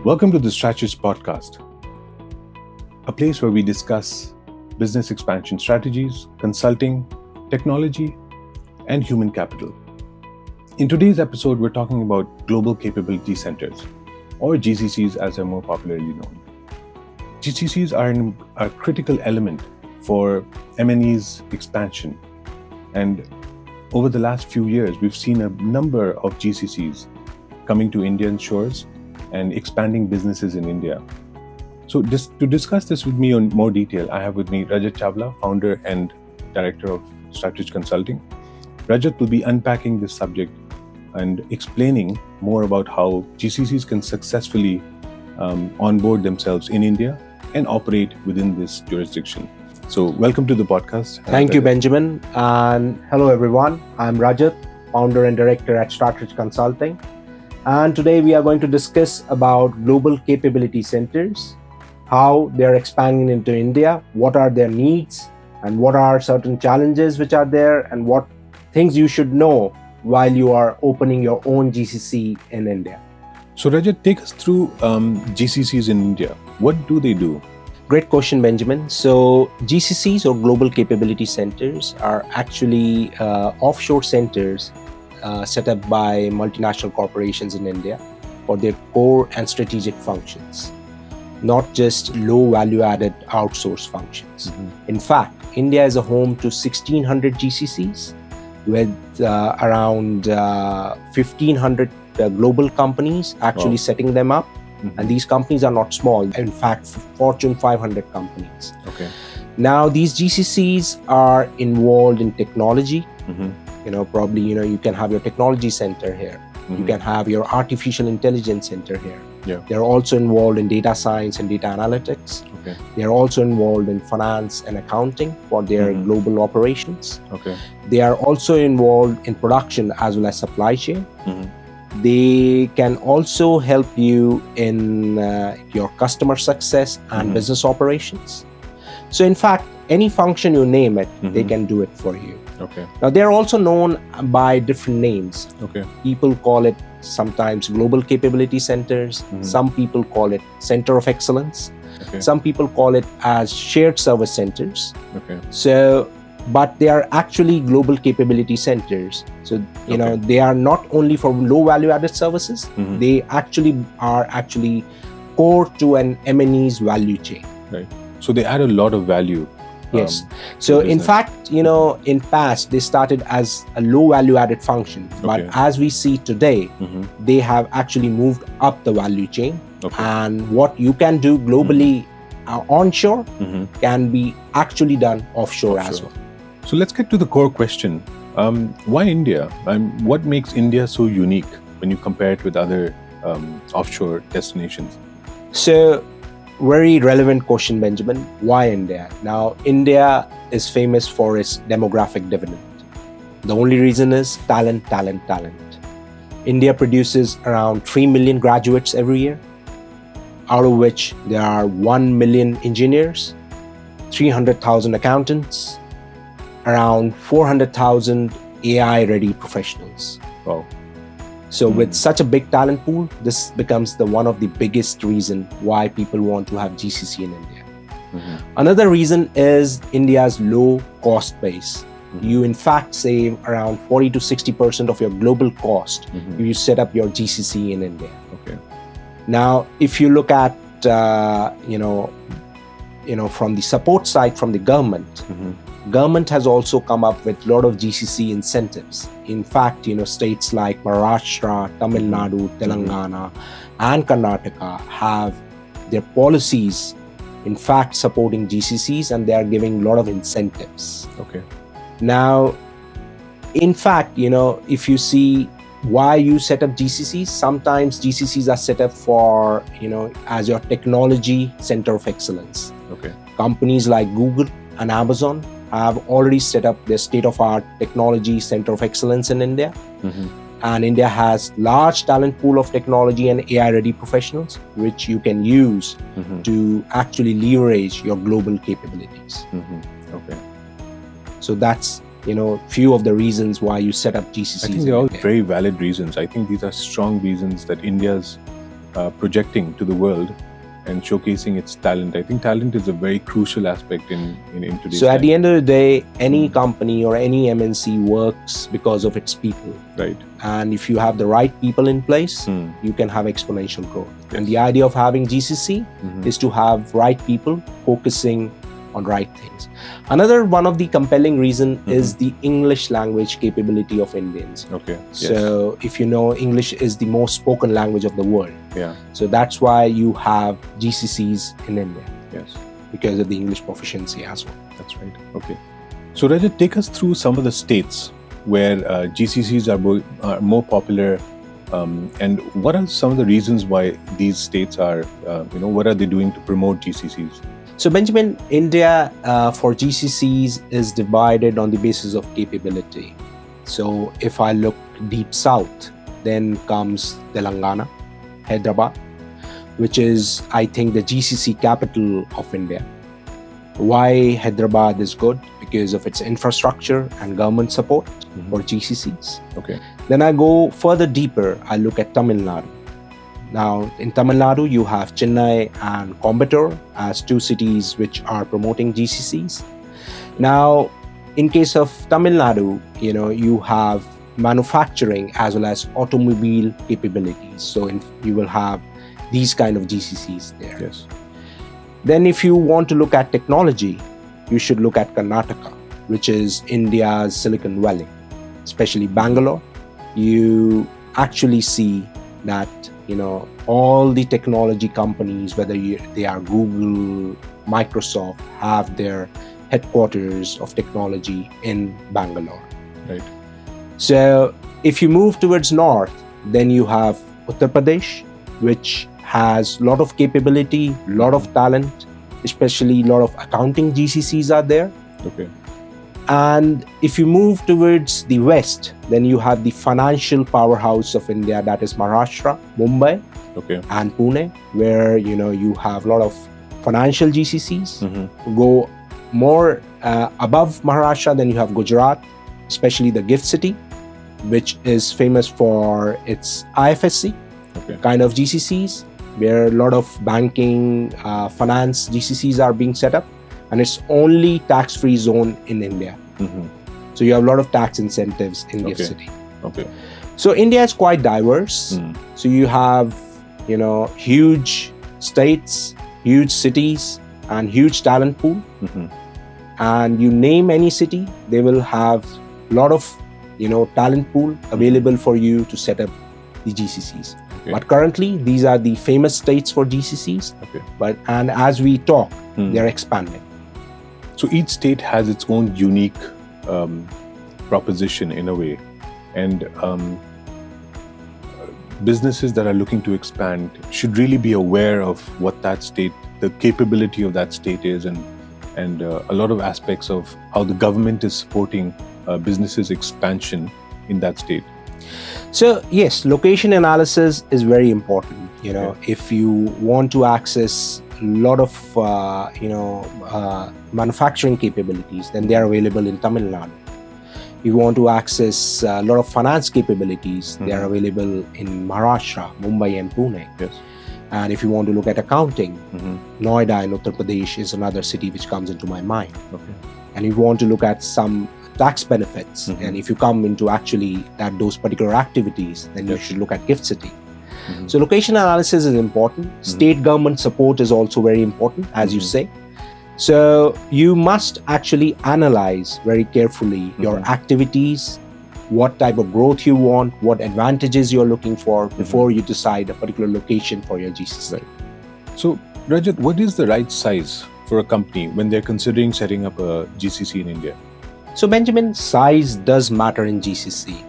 Welcome to the Stratrich podcast, a place where we discuss business expansion strategies, consulting, technology, and human capital. In today's episode, we're talking about global capability centers, or GCCs as they're more popularly known. GCCs are a critical element for M&E's expansion. And over the last few years, we've seen a number of GCCs coming to Indian shores and expanding businesses in India. So to discuss this with me in more detail, I have with me Rajat Chawla, founder and director of Stratrich Consulting. Rajat will be unpacking this subject and explaining more about how GCCs can successfully onboard themselves in India and operate within this jurisdiction. So welcome to the podcast. Thank you, Benjamin. And hello, everyone. I'm Rajat, founder and director at Stratrich Consulting. And today we are going to discuss about global capability centers, how they're expanding into India, what are their needs, and what are certain challenges which are there, and what things you should know while you are opening your own GCC in India. So Rajat, take us through GCCs in India. What do they do? Great question, Benjamin. So GCCs, or Global Capability Centers, are actually offshore centers set up by multinational corporations in India for their core and strategic functions, not just low value-added outsource functions. In fact, India is a home to 1,600 GCCs with around 1,500 global companies actually setting them up. And these companies are not small. In fact, Fortune 500 companies. Okay. Now, these GCCs are involved in technology. Probably, you can have your technology center here. You can have your artificial intelligence center here. Yeah. They're also involved in data science and data analytics. Okay. They're also involved in finance and accounting for their global operations. Okay. They are also involved in production as well as supply chain. They can also help you in your customer success and business operations. So in fact, any function you name it, they can do it for you. Okay. Now, they're also known by different names. Okay. People call it sometimes global capability centers. Some people call it center of excellence. Okay. Some people call it as shared service centers. Okay. So, but they are actually global capability centers. So, they are not only for low value added services, they actually are core to an M&E's value chain. Right. So they add a lot of value. Yes. So in fact, in past, they started as a low value added function. But as we see today, they have actually moved up the value chain. Okay. And what you can do globally onshore can be actually done offshore as well. So let's get to the core question. Why India? What makes India so unique when you compare it with other offshore destinations? So, very relevant question, Benjamin. Why India? Now, India is famous for its demographic dividend. The only reason is talent. India produces around 3 million graduates every year, out of which there are 1 million engineers, 300,000 accountants, around 400,000 AI-ready professionals. Wow. So with such a big talent pool, this becomes one of the biggest reason why people want to have GCC in India. Another reason is India's low cost base. You in fact save around 40 to 60% of your global cost if you set up your GCC in India. Okay. Now, if you look at from the support side from the government, government has also come up with a lot of GCC incentives. In fact, states like Maharashtra, Tamil Nadu, Telangana, and Karnataka have their policies, in fact, supporting GCCs, and they are giving a lot of incentives. Okay. Now, in fact, if you see why you set up GCCs, sometimes GCCs are set up for, as your technology center of excellence. Okay. Companies like Google and Amazon have already set up their state-of-art technology center of excellence in India. And India has large talent pool of technology and AI-ready professionals, which you can use to actually leverage your global capabilities. Okay. So that's few of the reasons why you set up GCCs. I think they're all very valid reasons. I think these are strong reasons that India's projecting to the world and showcasing its talent. I think talent is a very crucial aspect in today's So at time. the end of the day, any company or any MNC works because of its people. Right. And if you have the right people in place, you can have exponential growth. Yes. And the idea of having GCC is to have right people focusing on right things. Another one of the compelling reason is the English language capability of Indians. Okay. So if you know, English is the most spoken language of the world. Yeah. So that's why you have GCCs in India. Yes. Because of the English proficiency as well. That's right. Okay. So Rajat, take us through some of the states where GCCs are more popular, and what are some of the reasons why these states are, what are they doing to promote GCCs? So Benjamin, India for GCCs is divided on the basis of capability. So if I look deep south, then comes Telangana, Hyderabad, which is, I think, the GCC capital of India. Why Hyderabad is good? Because of its infrastructure and government support for GCCs. Okay. Then I go further deeper, I look at Tamil Nadu. Now, in Tamil Nadu, you have Chennai and Coimbatore as two cities which are promoting GCCs. Now, in case of Tamil Nadu, you have manufacturing as well as automobile capabilities. So you will have these kind of GCCs there. Yes. Then if you want to look at technology, you should look at Karnataka, which is India's Silicon Valley, especially Bangalore. You actually see that all the technology companies, whether they are Google, Microsoft, have their headquarters of technology in Bangalore. Right. So if you move towards north, then you have Uttar Pradesh, which has a lot of capability, a lot of talent, especially a lot of accounting GCCs are there. Okay. And if you move towards the west, then you have the financial powerhouse of India, that is Maharashtra, Mumbai, and Pune, where you have a lot of financial GCCs. Go more above Maharashtra, then you have Gujarat, especially the gift city, which is famous for its IFSC kind of GCCs, where a lot of banking, finance GCCs are being set up. And it's only tax-free zone in India. So you have a lot of tax incentives in gift city. Okay. So India is quite diverse. So you have, huge states, huge cities, and huge talent pool. And you name any city, they will have a lot of, talent pool available for you to set up the GCCs. But currently, these are the famous states for GCCs. And as we talk, they're expanding. So each state has its own unique proposition in a way, and businesses that are looking to expand should really be aware of what that state, the capability of that state is, and a lot of aspects of how the government is supporting businesses' expansion in that state. So yes, location analysis is very important. If you want to access a lot of manufacturing capabilities, then they are available in Tamil Nadu. If you want to access a lot of finance capabilities, they are available in Maharashtra, Mumbai and Pune. Yes. And if you want to look at accounting, Noida in Uttar Pradesh is another city which comes into my mind. And if you want to look at some tax benefits, and if you come into actually those particular activities, then you should look at gift city. So location analysis is important. State government support is also very important, as you say. So you must actually analyze very carefully your activities, what type of growth you want, what advantages you're looking for before you decide a particular location for your GCC. So Rajat, what is the right size for a company when they're considering setting up a GCC in India? So Benjamin, size does matter in GCC.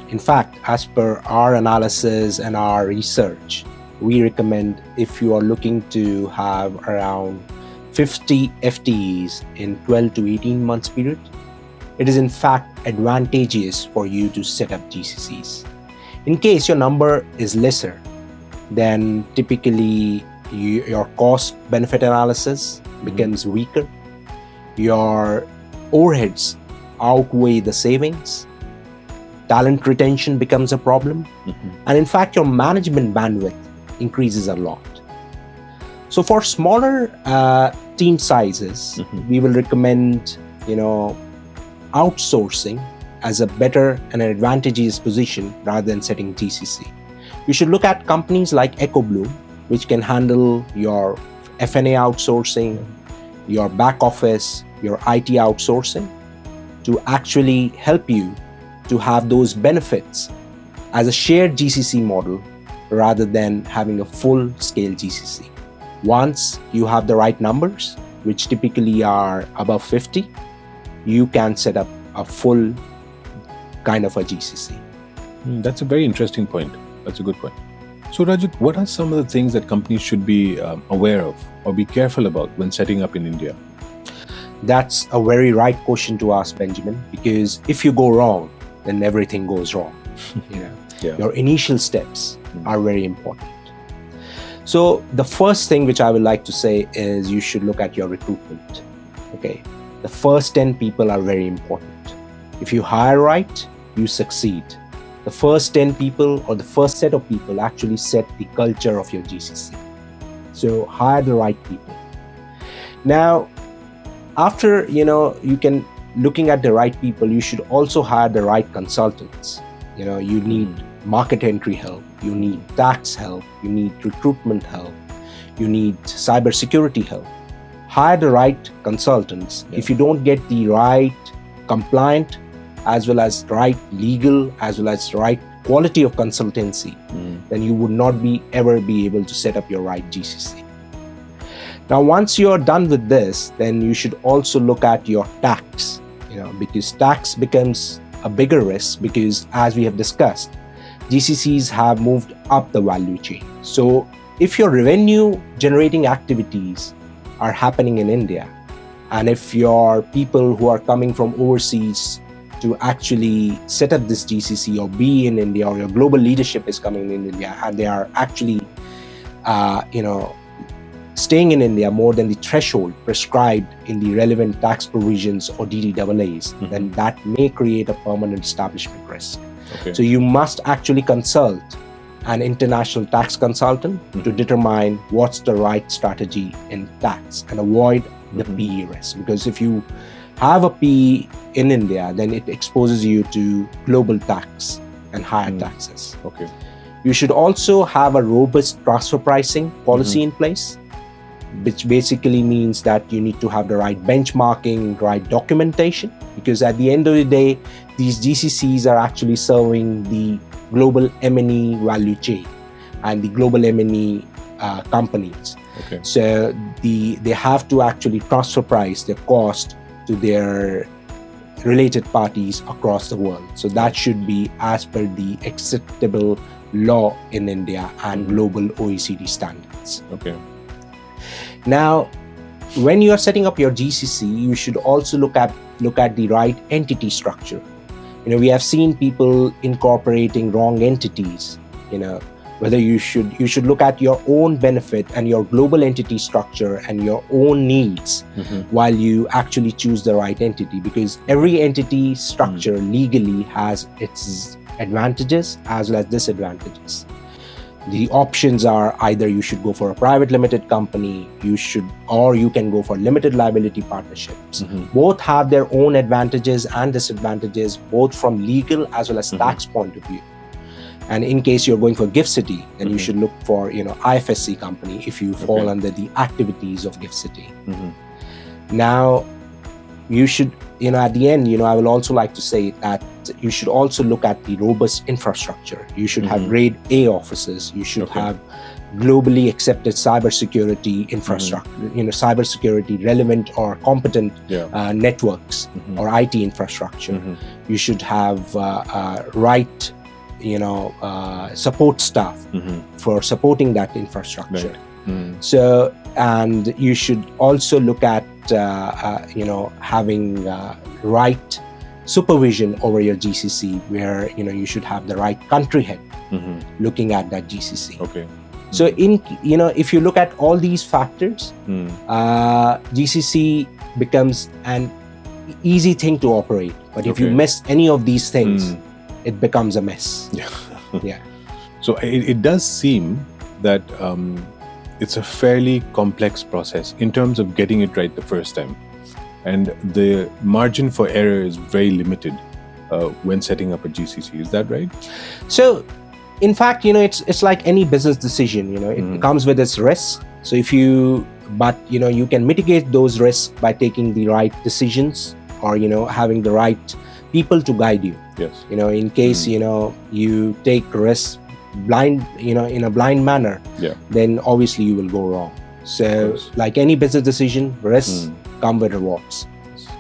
In fact, as per our analysis and our research, we recommend if you are looking to have around 50 FTEs in 12 to 18 months period, it is in fact advantageous for you to set up GCCs. In case your number is lesser, then typically your cost benefit analysis becomes weaker. Your overheads outweigh the savings. Talent retention becomes a problem. And in fact, your management bandwidth increases a lot. So for smaller team sizes, we will recommend, outsourcing as a better and an advantageous position rather than setting GCC. You should look at companies like EcoBloom, which can handle your F&A outsourcing, your back office, your IT outsourcing, to actually help you to have those benefits as a shared GCC model rather than having a full-scale GCC. Once you have the right numbers, which typically are above 50, you can set up a full kind of a GCC. That's a very interesting point. That's a good point. So Rajat, what are some of the things that companies should be aware of or be careful about when setting up in India? That's a very right question to ask, Benjamin, because if you go wrong, then everything goes wrong. Your initial steps are very important. So the first thing which I would like to say is you should look at your recruitment. Okay, the first 10 people are very important. If you hire right, you succeed. The first 10 people or the first set of people actually set the culture of your GCC. So hire the right people. Now, after, you can looking at the right people, you should also hire the right consultants. You need market entry help, you need tax help, you need recruitment help, you need cybersecurity help. Hire the right consultants. If you don't get the right compliant, as well as right legal, as well as right quality of consultancy, then you would not ever be able to set up your right GCC. Now, once you're done with this, then you should also look at your tax, because tax becomes a bigger risk because, as we have discussed, GCCs have moved up the value chain. So if your revenue generating activities are happening in India, and if your people who are coming from overseas to actually set up this GCC or be in India, or your global leadership is coming in India and they are actually, staying in India more than the threshold prescribed in the relevant tax provisions or DDAAs, then that may create a permanent establishment risk. Okay. So you must actually consult an international tax consultant to determine what's the right strategy in tax and avoid the PE risk. Because if you have a PE in India, then it exposes you to global tax and higher taxes. Okay. You should also have a robust transfer pricing policy in place, which basically means that you need to have the right benchmarking, right documentation, because at the end of the day, these GCCs are actually serving the global M&E value chain and the global M&E companies. Okay. So they have to actually transfer price their cost to their related parties across the world. So that should be as per the acceptable law in India and global OECD standards. Okay. Now, when you are setting up your GCC, you should also look at the right entity structure. We have seen people incorporating wrong entities. Whether you should look at your own benefit and your global entity structure and your own needs while you actually choose the right entity, because every entity structure legally has its advantages as well as disadvantages. The options are either you should go for a private limited company, or you can go for limited liability partnerships. Both have their own advantages and disadvantages, both from legal as well as tax point of view. And in case you're going for GIFT City, then you should look for, IFSC company if you fall under the activities of GIFT City. Now, you should, at the end, I will also like to say that you should also look at the robust infrastructure. You should have grade A offices. You should have globally accepted cybersecurity infrastructure, cybersecurity relevant or competent networks or IT infrastructure. You should have right, support staff for supporting that infrastructure. Right. So, and you should also look at, having right supervision over your GCC, where, you should have the right country head looking at that GCC. Okay. So if you look at all these factors, GCC becomes an easy thing to operate. But if you miss any of these things, it becomes a mess. Yeah. So it does seem that it's a fairly complex process in terms of getting it right the first time. And the margin for error is very limited when setting up a GCC. Is that right? So, in fact, it's like any business decision. It comes with its risks. So you can mitigate those risks by taking the right decisions, or having the right people to guide you. Yes. In case you take risks blind, in a blind manner, then obviously you will go wrong. So, like any business decision, risks come with rewards.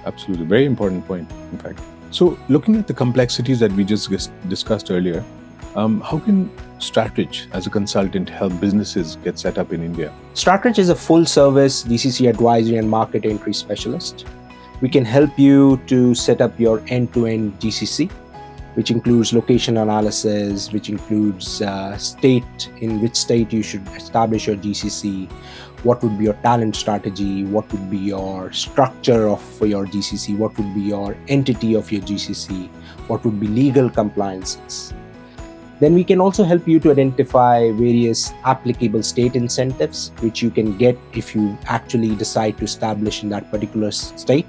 Absolutely, very important point, in fact. So, looking at the complexities that we just discussed earlier, how can Stratrich as a consultant help businesses get set up in India? Stratrich is a full-service GCC advisory and market entry specialist. We can help you to set up your end-to-end GCC, which includes location analysis, which includes in which state you should establish your GCC, what would be your talent strategy, what would be your structure for your GCC, what would be your entity of your GCC, what would be legal compliances. Then we can also help you to identify various applicable state incentives, which you can get if you actually decide to establish in that particular state.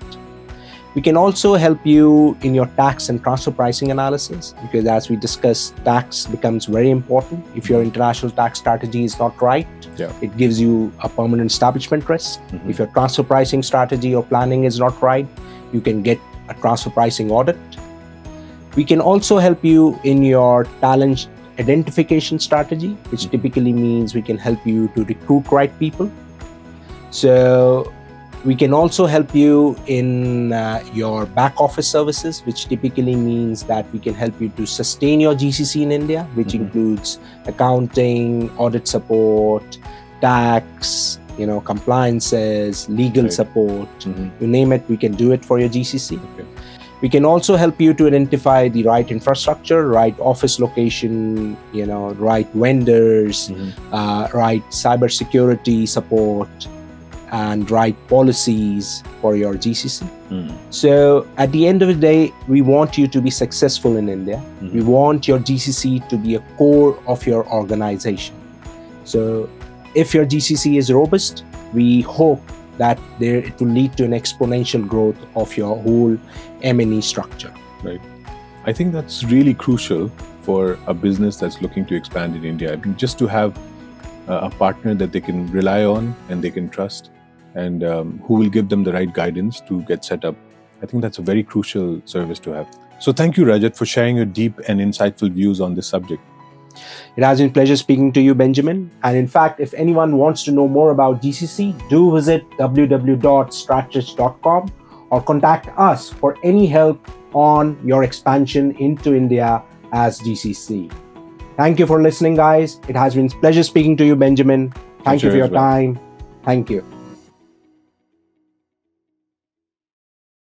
We can also help you in your tax and transfer pricing analysis, because as we discussed, tax becomes very important. If your international tax strategy is not right, it gives you a permanent establishment risk. If your transfer pricing strategy or planning is not right, you can get a transfer pricing audit. We can also help you in your talent identification strategy, which typically means we can help you to recruit right people. So we can also help you in your back office services, which typically means that we can help you to sustain your GCC in India, which includes accounting, audit support, tax, compliances, legal support, you name it, we can do it for your GCC. We can also help you to identify the right infrastructure, right office location, right vendors, right cybersecurity support, and right policies for your GCC. So at the end of the day, we want you to be successful in India. We want your GCC to be a core of your organization. So if your GCC is robust, we hope that it will lead to an exponential growth of your whole M&E structure. Right. I think that's really crucial for a business that's looking to expand in India. I mean, just to have a partner that they can rely on and they can trust, and who will give them the right guidance to get set up. I think that's a very crucial service to have. So thank you, Rajat, for sharing your deep and insightful views on this subject. It has been a pleasure speaking to you, Benjamin. And in fact, if anyone wants to know more about GCC, do visit www.stratrich.com or contact us for any help on your expansion into India as GCC. Thank you for listening, guys. It has been a pleasure speaking to you, Benjamin. Thank you for your time. Thank you.